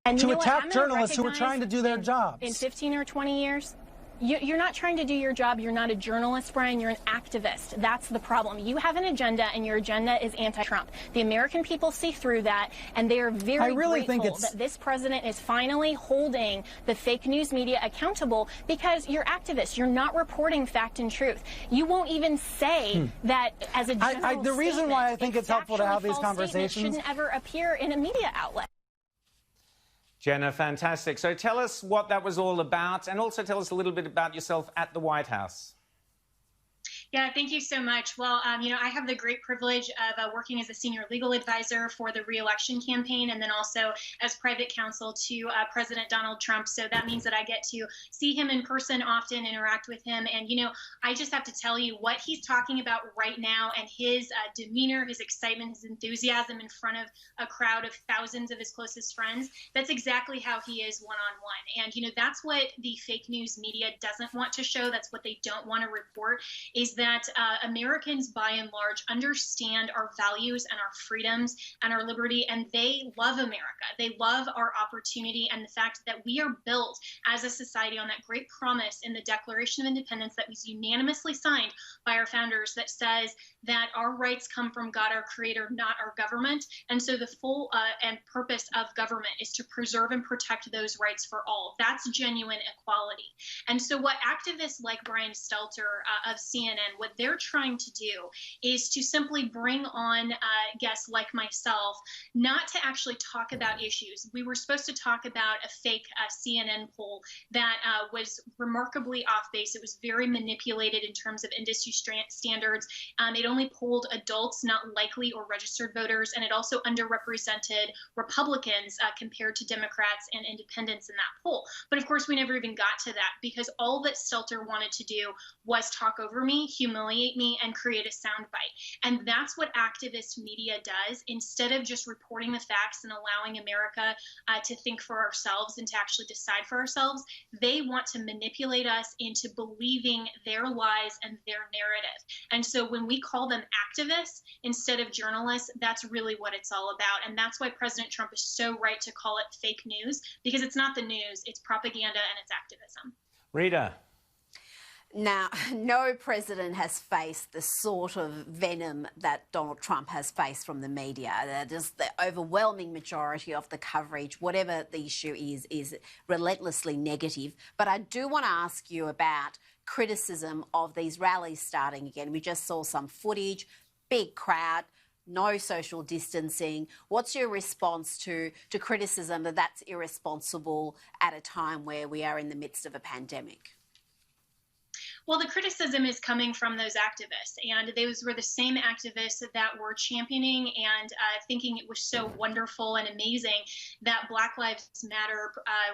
And to attack journalists who are trying to do their jobs. In 15 or 20 years, you're not trying to do your job. You're not a journalist, Brian. You're an activist. That's the problem. You have an agenda, and your agenda is anti-Trump. The American people see through that, and they are very grateful that this president is finally holding the fake news media accountable, because you're activists. You're not reporting fact and truth. You won't even say that as a general the reason why I think it's helpful to have these conversations shouldn't ever appear in a media outlet. Jenna, fantastic. So tell us what that was all about, and also tell us a little bit about yourself at the White House. Yeah, thank you so much. Well, I have the great privilege of working as a senior legal advisor for the re-election campaign, and then also as private counsel to President Donald Trump. So that means that I get to see him in person often, interact with him. And, I just have to tell you what he's talking about right now, and his demeanor, his excitement, his enthusiasm in front of a crowd of thousands of his closest friends. That's exactly how he is one-on-one. And, that's what the fake news media doesn't want to show. That's what they don't want to report, is that Americans, by and large, understand our values and our freedoms and our liberty, and they love America. They love our opportunity and the fact that we are built as a society on that great promise in the Declaration of Independence that was unanimously signed by our founders, that says that our rights come from God, our creator, not our government. And so the full and purpose of government is to preserve and protect those rights for all. That's genuine equality. And so what activists like Brian Stelter of CNN, what they're trying to do is to simply bring on guests like myself, not to actually talk about issues. We were supposed to talk about a fake CNN poll that was remarkably off base. It was very manipulated in terms of industry standards. It only polled adults, not likely or registered voters, and it also underrepresented Republicans compared to Democrats and independents in that poll. But of course, we never even got to that, because all that Stelter wanted to do was talk over me, humiliate me, and create a soundbite. And that's what activist media does. Instead of just reporting the facts and allowing America to think for ourselves and to actually decide for ourselves, they want to manipulate us into believing their lies and their narrative. And so when we call them activists instead of journalists, that's really what it's all about. And that's why President Trump is so right to call it fake news, because it's not the news, it's propaganda and it's activism. Rita. Now, no president has faced the sort of venom that Donald Trump has faced from the media. Just the overwhelming majority of the coverage, whatever the issue is relentlessly negative. But I do want to ask you about criticism of these rallies starting again. We just saw some footage, big crowd, no social distancing. What's your response to criticism that that's irresponsible at a time where we are in the midst of a pandemic? Well, the criticism is coming from those activists, and those were the same activists that were championing and thinking it was so wonderful and amazing that Black Lives Matter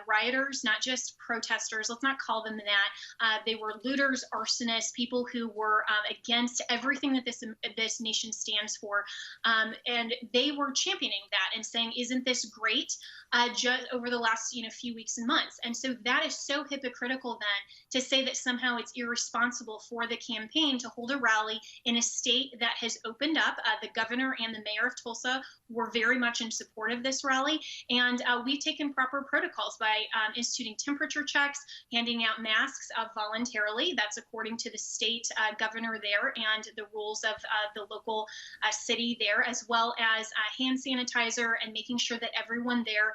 rioters, not just protesters, let's not call them that, they were looters, arsonists, people who were against everything that this nation stands for, and they were championing that and saying, isn't this great, just over the last few weeks and months. And so that is so hypocritical then to say that somehow it's irresponsible for the campaign to hold a rally in a state that has opened up. The governor and the mayor of Tulsa were very much in support of this rally. And we've taken proper protocols by instituting temperature checks, handing out masks voluntarily. That's according to the state governor there and the rules of the local city there, as well as hand sanitizer, and making sure that everyone there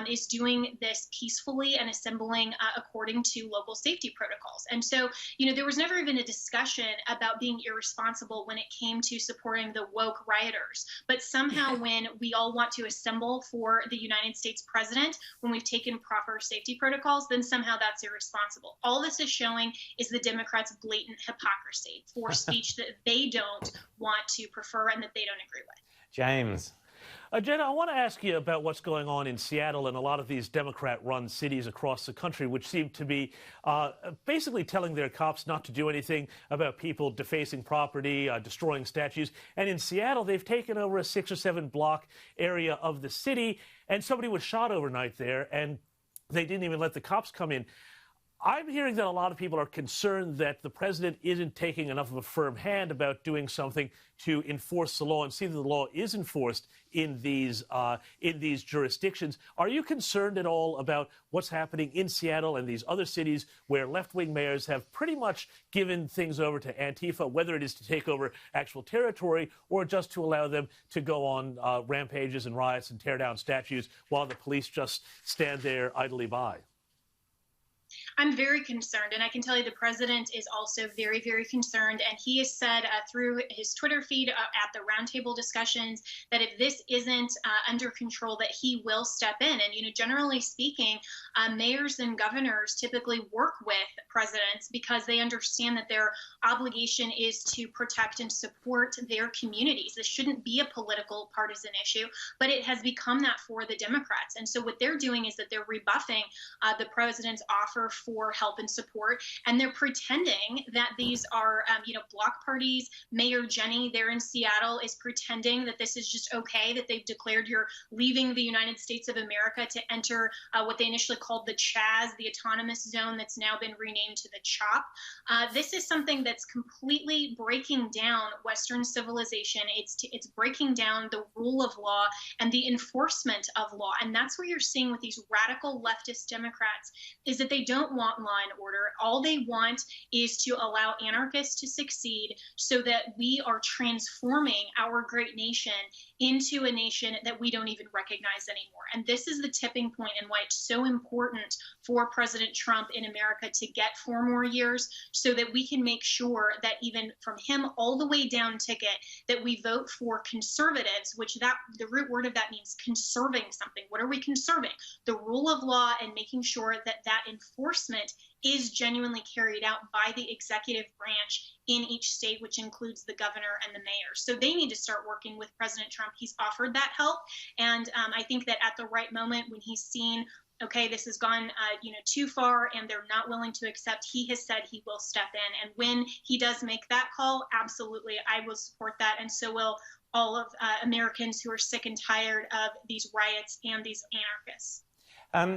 is doing this peacefully and assembling according to local safety protocols. And so, there was never even a discussion about being irresponsible when it came to supporting the woke rioters. But somehow when we all want to assemble for the United States president, when we've taken proper safety protocols, then somehow that's irresponsible. All this is showing is the Democrats' blatant hypocrisy for speech that they don't want to prefer and that they don't agree with. James. Jenna, I want to ask you about what's going on in Seattle and a lot of these Democrat-run cities across the country, which seem to be basically telling their cops not to do anything about people defacing property, destroying statues. And in Seattle, they've taken over a 6 or 7 block area of the city, and somebody was shot overnight there, and they didn't even let the cops come in. I'm hearing that a lot of people are concerned that the president isn't taking enough of a firm hand about doing something to enforce the law and see that the law is enforced in these jurisdictions. Are you concerned at all about what's happening in Seattle and these other cities where left-wing mayors have pretty much given things over to Antifa, whether it is to take over actual territory or just to allow them to go on rampages and riots and tear down statues while the police just stand there idly by? I'm very concerned, and I can tell you the president is also very, very concerned. And he has said through his Twitter feed at the roundtable discussions that if this isn't under control, that he will step in. And, you know, generally speaking, mayors and governors typically work with presidents because they understand that their obligation is to protect and support their communities. This shouldn't be a political partisan issue, but it has become that for the Democrats. And so what they're doing is that they're rebuffing the president's offer for help and support, and they're pretending that these are, block parties. Mayor Jenny there in Seattle is pretending that this is just okay, that they've declared you're leaving the United States of America to enter what they initially called the CHAZ, the autonomous zone that's now been renamed to the CHOP. This is something that's completely breaking down Western civilization. It's breaking down the rule of law and the enforcement of law. And that's what you're seeing with these radical leftist Democrats, is that they don't want law and order. All they want is to allow anarchists to succeed so that we are transforming our great nation into a nation that we don't even recognize anymore. And this is the tipping point and why it's so important for President Trump in America to get 4 more years so that we can make sure that even from him all the way down ticket, that we vote for conservatives, which the root word of that means conserving something. What are we conserving? The rule of law and making sure that that enforcement is genuinely carried out by the executive branch in each state, which includes the governor and the mayor. So they need to start working with President Trump. He's offered that help. And I think that at the right moment, when he's seen, okay, this has gone too far and they're not willing to accept, he has said he will step in. And when he does make that call, absolutely, I will support that. And so will all of Americans who are sick and tired of these riots and these anarchists.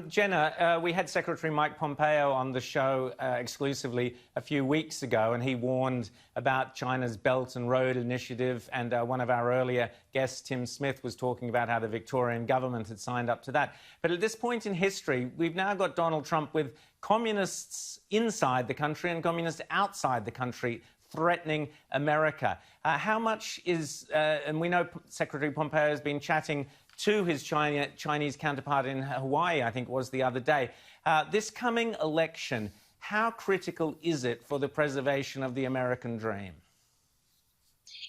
Jenna, we had Secretary Mike Pompeo on the show exclusively a few weeks ago, and he warned about China's Belt and Road Initiative, and one of our earlier guests, Tim Smith, was talking about how the Victorian government had signed up to that. But at this point in history, we've now got Donald Trump with communists inside the country and communists outside the country threatening America. How much is, and we know Secretary Pompeo has been chatting to his Chinese counterpart in Hawaii, I think was the other day. This coming election, how critical is it for the preservation of the American dream?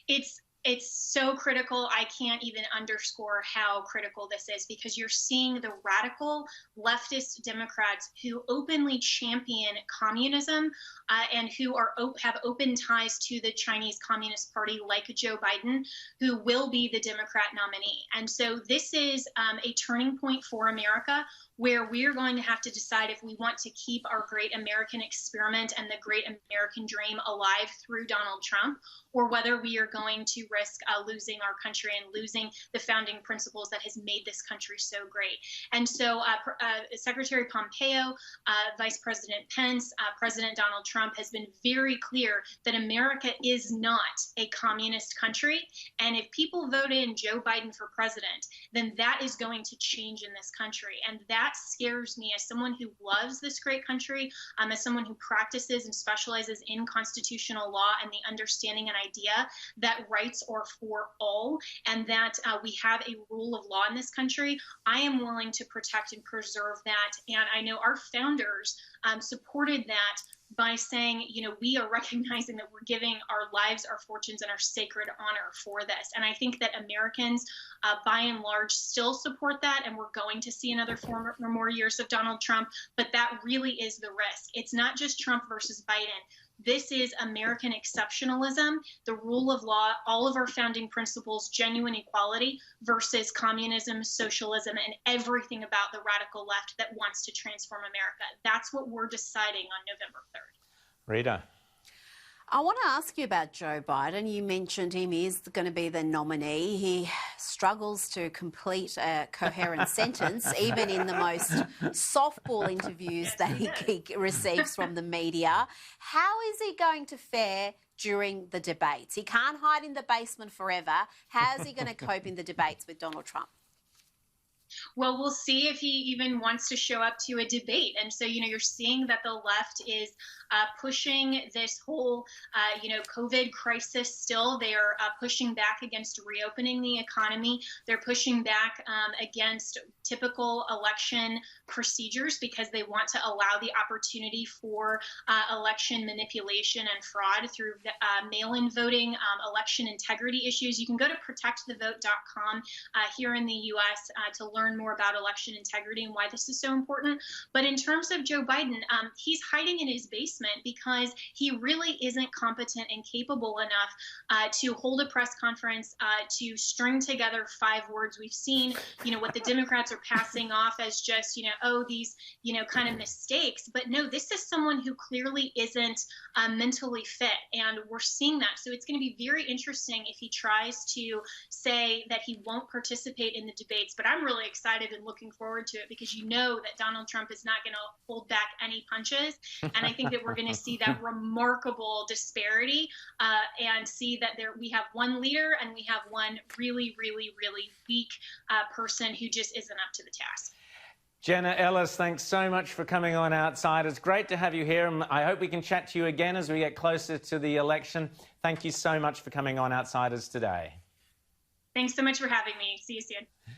It's so critical. I can't even underscore how critical this is, because you're seeing the radical leftist Democrats who openly champion communism and who have open ties to the Chinese Communist Party, like Joe Biden, who will be the Democrat nominee. And so this is a turning point for America, where we're going to have to decide if we want to keep our great American experiment and the great American dream alive through Donald Trump, or whether we are going to risk losing our country and losing the founding principles that has made this country so great. And so Secretary Pompeo, Vice President Pence, President Donald Trump has been very clear that America is not a communist country. And if people vote in Joe Biden for president, then that is going to change in this country. And that scares me as someone who loves this great country, as someone who practices and specializes in constitutional law and the understanding and idea that rights are for all and that we have a rule of law in this country. I am willing to protect and preserve that. And I know our founders supported that by saying, we are recognizing that we're giving our lives, our fortunes, and our sacred honor for this. And I think that Americans, by and large, still support that. And we're going to see another 4 or more years of Donald Trump. But that really is the risk. It's not just Trump versus Biden. This is American exceptionalism, the rule of law, all of our founding principles, genuine equality versus communism, socialism, and everything about the radical left that wants to transform America. That's what we're deciding on November 3rd. Rita. I want to ask you about Joe Biden. You mentioned him is going to be the nominee. He struggles to complete a coherent sentence, even in the most softball interviews that he receives from the media. How is he going to fare during the debates? He can't hide in the basement forever. How is he going to cope in the debates with Donald Trump? Well, we'll see if he even wants to show up to a debate. And so, you're seeing that the left is pushing this whole, COVID crisis still. They are pushing back against reopening the economy. They're pushing back against typical election procedures because they want to allow the opportunity for election manipulation and fraud through mail-in voting, election integrity issues. You can go to protectthevote.com here in the U.S. To learn more about election integrity and why this is so important. But in terms of Joe Biden, he's hiding in his basement because he really isn't competent and capable enough to hold a press conference, to string together 5 words. We've seen, what the Democrats are passing off as just, these, kind of mistakes. But no, this is someone who clearly isn't mentally fit. And we're seeing that. So it's going to be very interesting if he tries to say that he won't participate in the debates. But I'm really excited and looking forward to it because that Donald Trump is not going to hold back any punches. And I think that we're going to see that remarkable disparity and see that we have one leader and we have one really, really, really weak person who just isn't up to the task. Jenna, Ellis, thanks so much for coming on Outside. It's great to have you here. I hope we can chat to you again as we get closer to the election. Thank you so much for coming on Outsiders today. Thanks so much for having me. See you soon.